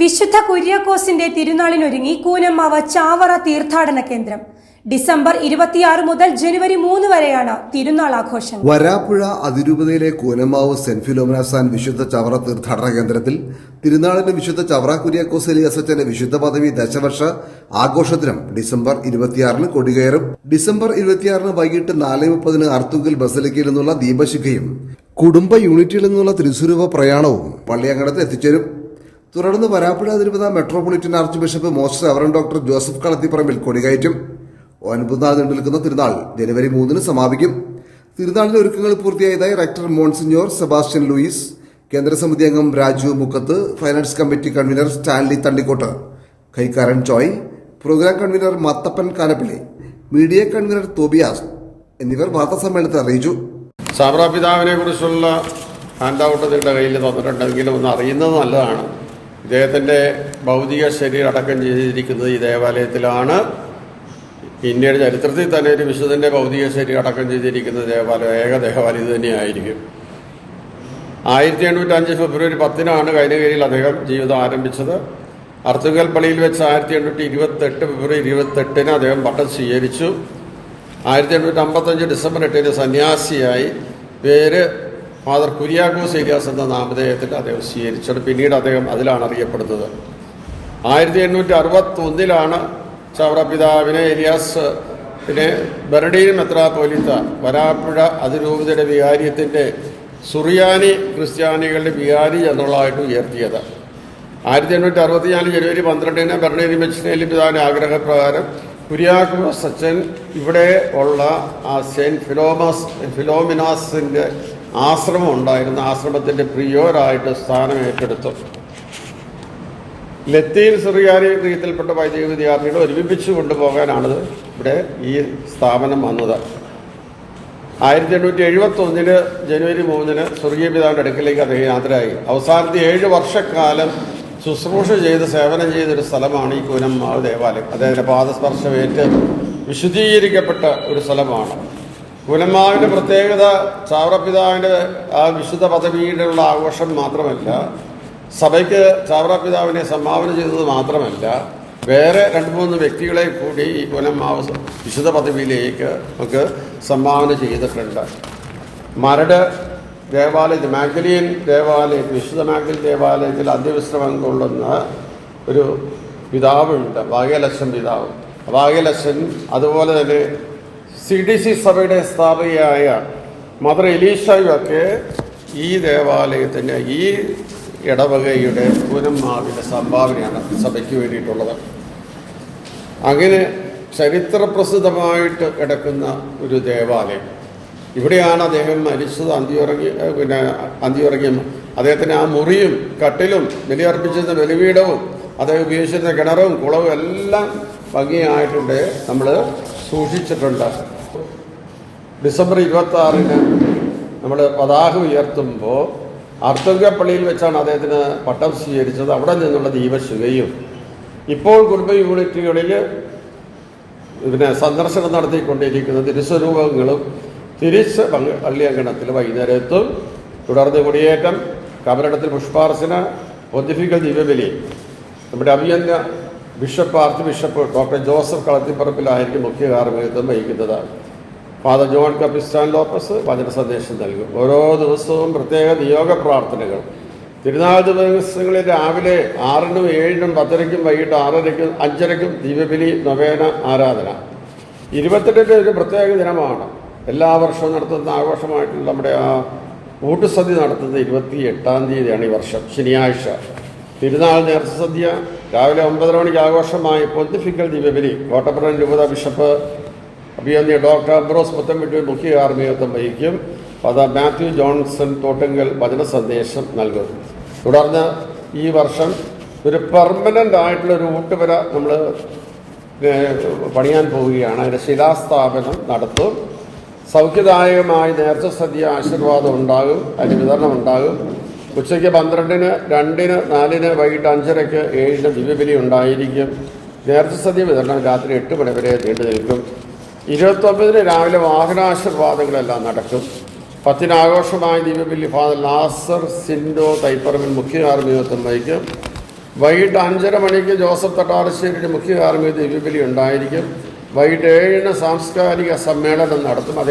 വിശുദ്ധ കുര്യാക്കോസിന്റെ തിരുനാളിനൊരുങ്ങി കൂനമ്മാവ് ചാവറ തീർത്ഥാടന കേന്ദ്രം. ഡിസംബർ 26 മുതൽ ജനുവരി 3 വരെയാണ് തിരുനാൾ ആഘോഷം. വരാപ്പുഴ അതിരൂപതയിലെ കൂനമ്മാവ് സെന്റ് ഫിലോമിനാസാൻ വിശുദ്ധ ചവറ തീർത്ഥാടന കേന്ദ്രത്തിൽ തിരുനാളിന് വിശുദ്ധ ചവറ കുര്യാക്കോസ് എലിയാസച്ചന്റെ വിശുദ്ധ പദവി ദശവർഷ ആഘോഷത്തിനും ഡിസംബർ 26 കൊടികയറും. ഡിസംബർ 26 വൈകിട്ട് 4:30 അർത്തുങ്കൽ ബസലിക്കയിൽ നിന്നുള്ള ദീപശിഖയും കുടുംബ യൂണിറ്റിയിൽ നിന്നുള്ള തിരുസ്വരൂപ പ്രയാണവും പള്ളിയങ്കണത്ത് എത്തിച്ചേരും. തുടർന്ന് വരാപ്പുഴ അതിരൂപത metropolitan archbishop most reverend doctor Joseph Kalathiparambil കൊടികയറ്റും. 9 നാൾ നീണ്ടു നിൽക്കുന്ന തിരുനാൾ ജനുവരി 3 സമാപിക്കും. തിരുനാളിന്റെ ഒരുക്കങ്ങൾ പൂർത്തിയായതായി റെക്ടർ മോൺസിഞ്ഞോർ സെബാസ്റ്റ്യൻ ലൂയിസ്, കേന്ദ്രസമിതി അംഗം Raju Mukkath, finance committee convener Stanley Thandikott, കൈക്കാരൻ Choy, programme convener Mathappan Kanappilly, media convener Tobias എന്നിവർ വാർത്താസമ്മേളനത്തിൽ അറിയിച്ചു. ചാവറപിതാവിനെ കുറിച്ചുള്ള ഹാൻഡ് ഔട്ട് നിങ്ങളുടെ കയ്യിൽ തന്നിട്ടുണ്ടെങ്കിലും ഒന്ന് അറിയുന്നത് നല്ലതാണ്. ഇദ്ദേഹത്തിൻ്റെ ഭൗതിക ശരീരം അടക്കം ചെയ്തിരിക്കുന്നത് ഈ ദേവാലയത്തിലാണ്. ഇന്ത്യയുടെ ചരിത്രത്തിൽ തന്നെ ഒരു വിശുദ്ധൻ്റെ ഭൗതിക ശരീരം അടക്കം ചെയ്തിരിക്കുന്ന ദേവാലയം ഏക ദേവാലയം ഇത് തന്നെയായിരിക്കും. 1805 ഫെബ്രുവരി 10 കൈനകരിയിൽ അദ്ദേഹം ജീവിതം ആരംഭിച്ചത്. അർത്തുങ്കൽ പള്ളിയിൽ വെച്ച് 1828 ഫെബ്രുവരി 28 അദ്ദേഹം പട്ടം സ്വീകരിച്ചു. 1855 ഡിസംബർ 8 സന്യാസിയായി. പേര് ഫാദർ കുര്യാക്കോസ് എലിയാസ് എന്ന നാമധേയത്തിൽ അദ്ദേഹം സ്വീകരിച്ചത്. പിന്നീട് അദ്ദേഹം അതിലാണ് അറിയപ്പെടുന്നത്. 1861 ചാവറപിതാവിനെ എലിയാസിനെ ബർഡീൻ മെത്രാപ്പോലീത്ത വരാപ്പുഴ അതിരൂപതയുടെ വികാരിയത്തിൻ്റെ സുറിയാനി ക്രിസ്ത്യാനികളുടെ വികാരി എന്നുള്ളതായിട്ട് ഉയർത്തിയത്. 1864 ജനുവരി 12 ബർഡീൻ മെച്ചിനേലി പിതാവിൻ്റെ ആഗ്രഹപ്രകാരം കുര്യാക്കോസ് അച്ഛൻ ഇവിടെ ഉള്ള ആ സെന്റ് ഫിലോമിനാസിൻ്റെ ആശ്രമം ഉണ്ടായിരുന്ന ആശ്രമത്തിൻ്റെ പ്രിയോരായിട്ട് സ്ഥാനം ഏറ്റെടുത്തു. ലത്തീൻ സുറിയാനി രീതിയിൽപ്പെട്ട വൈദിക വിദ്യാർത്ഥികളെ ഒരുമിപ്പിച്ചു കൊണ്ടുപോകാനാണ് ഇവിടെ ഈ സ്ഥാപനം വന്നത്. 1871 ജനുവരി 3 സ്വർഗീയ പിതാവിൻ്റെ അടുക്കലേക്ക് അദ്ദേഹം യാത്രയായി. അവസാനത്തെ 7 വർഷക്കാലം ശുശ്രൂഷ ചെയ്ത് സേവനം ചെയ്തൊരു സ്ഥലമാണ് ഈ കൂനമ്മാവ് ദേവാലയം. അദ്ദേഹത്തിൻ്റെ പാദസ്പർശമേറ്റ് വിശുദ്ധീകരിക്കപ്പെട്ട ഒരു സ്ഥലമാണ്. കൂനമ്മാവിൻ്റെ പ്രത്യേകത ചാവറപിതാവിൻ്റെ ആ വിശുദ്ധ പദവിയിലുള്ള ആഘോഷം മാത്രമല്ല, സഭയ്ക്ക് ചാവറപിതാവിനെ സംഭാവന ചെയ്തത് മാത്രമല്ല, വേറെ 2-3 വ്യക്തികളെ കൂടി ഈ കൂനമ്മാവ് വിശുദ്ധ പദവിയിലേക്ക് നമുക്ക് സംഭാവന ചെയ്തിട്ടുണ്ട്. മരട് ദേവാലയത്തിൽ, മാഗ്ദലിയൻ ദേവാലയത്തിൽ, വിശുദ്ധ മാഗ്ദലിൻ ദേവാലയത്തിൽ അന്ത്യവിശ്രമം കൊള്ളുന്ന ഒരു പിതാവുണ്ട്, ഭാഗ്യലക്ഷൻ പിതാവ്. ഭാഗ്യലക്ഷൻ അതുപോലെ തന്നെ CDC സഭയുടെ സ്ഥാപികയായ മദർ എലീഷയുമൊക്കെ ഈ ദേവാലയത്തിൻ്റെ ഈ ഇടവകയുടെ കൂനമ്മാവിൻ്റെ സംഭാവനയാണ് സഭയ്ക്ക് വേണ്ടിയിട്ടുള്ളത്. അങ്ങനെ ചരിത്രപ്രസിദ്ധമായിട്ട് കിടക്കുന്ന ഒരു ദേവാലയം. ഇവിടെയാണ് അദ്ദേഹം മരിച്ചത്. അന്തിയുറങ്ങിയ അദ്ദേഹത്തിന് ആ മുറിയും കട്ടിലും ബലിയർപ്പിച്ചിരുന്ന ബലിപീഠവും അദ്ദേഹം ഉപയോഗിച്ചിരുന്ന കിണറും കുളവും എല്ലാം ഭംഗിയായിട്ടുണ്ട്, നമ്മൾ സൂക്ഷിച്ചിട്ടുണ്ട്. ഡിസംബർ 26 നമ്മൾ പതാക ഉയർത്തുമ്പോൾ അർത്തുങ്കൽ പള്ളിയിൽ വെച്ചാണ് അദ്ദേഹത്തിന് പട്ടം സ്വീകരിച്ചത്. അവിടെ നിന്നുള്ള ദീപശിഖയും ഇപ്പോൾ കുടുംബ യൂണിറ്റുകളിൽ സന്ദർശനം നടത്തിക്കൊണ്ടിരിക്കുന്ന തിരുസ്വരൂപങ്ങളും തിരിച്ച് പള്ളിയങ്കണത്തിൽ വൈകുന്നേരം എത്തും. തുടർന്ന് കൊടിയേറ്റം, കബറിടത്തിൽ പുഷ്പാർച്ചന, പൊന്തിഫിക്കൽ ദിവ്യബലി. നമ്മുടെ അഭിയന്യ bishop archbishop doctor Joseph കളത്തിപ്പറമ്പിലായിരിക്കും മുഖ്യ കാർമ്മികത്വം വഹിക്കുന്നത്. ഫാദർ ജോൺ കപ്പിസ്റ്റാൻ ലോപ്പസ് വചന സന്ദേശം നൽകും. ഓരോ ദിവസവും പ്രത്യേക നിയോഗ പ്രാർത്ഥനകൾ. തിരുനാൾ ദിവസങ്ങളിൽ രാവിലെ 6-നും 7-നും 10-നും വൈകിട്ട് 6:30-നും 5:30-നും ദിവ്യബലി നൊവേന ആരാധന. 28 ഒരു പ്രത്യേക ദിനമാണ്. എല്ലാ വർഷവും നടത്തുന്ന ആഘോഷമായിട്ടുള്ള നമ്മുടെ ആ ഊട്ടുസദ്യ നടത്തുന്നത് 28-ാം തീയതിയാണ് ഈ വർഷം, ശനിയാഴ്ച. തിരുനാൾ നേർച്ച സദ്യ രാവിലെ 9:30 മണിക്ക് ആഘോഷമായി പൊന്തിഫിക്കൽ ദിവ്യബലി. കോട്ടപ്പുറം രൂപത ബിഷപ്പ് അഭിയന്യ ഡോക്ടർ അംബ്രോസ് പുത്തൻപിട്ടി മുഖ്യ കാർമ്മികത്വം വഹിക്കും. ഫാദർ മാത്യു ജോൺസൺ തോട്ടങ്കൽ വചന സന്ദേശം നൽകും. തുടർന്ന് ഈ വർഷം ഒരു പെർമനൻ്റ് ആയിട്ടുള്ളൊരു ഊട്ടുപുര നമ്മൾ പണിയാൻ പോവുകയാണ്. അതിൻ്റെ ശിലാസ്ഥാപനം നടത്തും. സൗഖ്യദായകമായി നേർച്ച സദ്യ ആശീർവാദം ഉണ്ടാകും, അതിന് വിതരണം ഉണ്ടാകും. ഉച്ചയ്ക്ക് 12-ന്, 2-ന്, 4-ന്, വൈകിട്ട് 5:30-ക്ക്, 7-ന് ദിവ്യബലി ഉണ്ടായിരിക്കും. നേർച്ച സദ്യ വിതരണം രാത്രി 8 മണി വരെ നീണ്ടു നിൽക്കും. 29-ന് രാവിലെ വാഹനാശീർവാദങ്ങളെല്ലാം നടക്കും. 10-ന് ആഘോഷമായ ദിവ്യബലി ഫാദർ നാസർ സിൻഡോ തൈപ്പറമ്പിൽ മുഖ്യ കാർമ്മികത്വം വഹിക്കും. വൈകിട്ട് 5:30 മണിക്ക് ജോസഫ് തട്ടാരശ്ശേരിയുടെ മുഖ്യ കാർമ്മിക ദിവ്യബലി ഉണ്ടായിരിക്കും. വൈകിട്ട് 7-ന് സാംസ്കാരിക സമ്മേളനം നടത്തും.